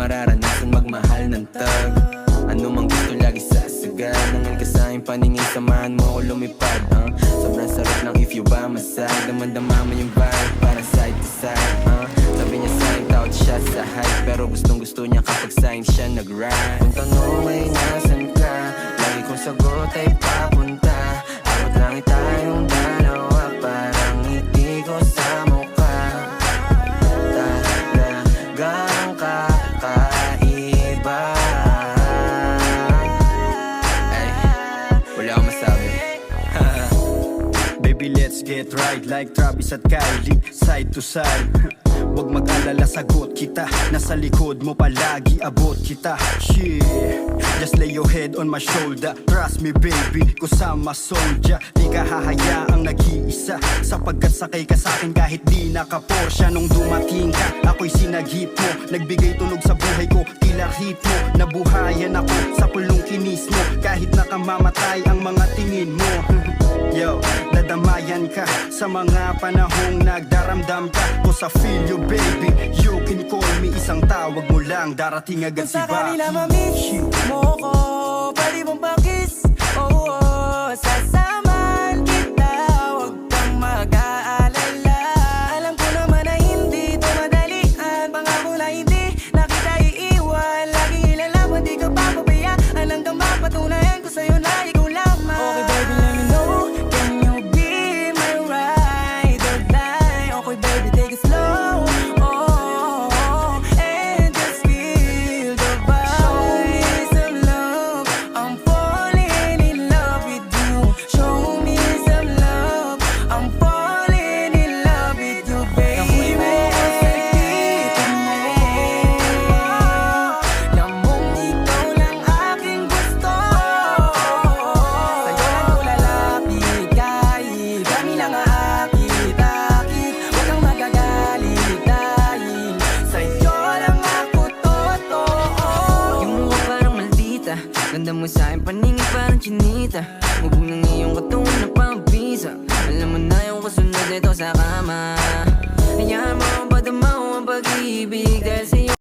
mararanasan magmahal ng tag. Ano mang gusto lagi sasagad, nangal ka sa aking paningin, samahan mo ko lumipad. Sobrang sarap ng if you by my side, damandama mo yung vibe, para side to side. Sabi niya sa'kin, tawad siya sa hype, pero gustong gusto niya kapag sa'kin siya nag-ride. Kung tanong ay nasan ka, lagi kong sagot ay papunta. Awat langit tayong dalawa, parang ngiti ko sa mukha. Talagang kakaiba. Ay, wala akong masabi. Baby, let's get right like Travis at Kylie, side to side. Huwag mag-alala, sagot kita. Nasa likod mo palagi, abot kita. Shit, just lay your head on my shoulder. Trust me baby, kusama soldier. Di ka hahayaang nag-iisa, sapagkat sakay ka sa'kin kahit di naka-Porsche. Nung dumating ka, ako'y sinagip mo. Nagbigay tunog sa buhay ko, killer hit mo. Nabuhayan ako sa pulong kinis mo, kahit nakamamatay ang mga tingin mo. Yo, dadamayan ka sa mga panahong nagdaramdam ka. Cause I feel you baby, you can call me. Isang tawag mo lang, darating agad si Baki. Kung sa kanila ma-miss mo ko, pwede mong pakis. Oo, sasamahan kita, huwag kang mag-aalala. Alam ko naman na hindi ito madalian, pangako na hindi na kita iiwan. Laging ilalaban, di ka papabayaan, hanggang mapatunayan ko sa'yo na ikaw lamang. Okay baby, let me know, can you be my ride or die? Okay baby, take it slow, and just feel the vibe. Show me some love, I'm falling in love with you. Show me some love, I'm falling in love with you, baby. Nakuha mo ko sa tito mo, lamong ikaw lang aking gusto. Sa'yo lang ko lalapit kahit kami lang aakit-akit. Huwag kang magagalit dahil sa'yo lang ako totoo. Yung mukha parang maldita, ganda mo sa'kin paningin parang chinita. Hubog ng iyong katawan na pambisa, alam mo na yung kasunod nito sa kama. Hayaan mo ang padamaw ang pag-ibig, dahil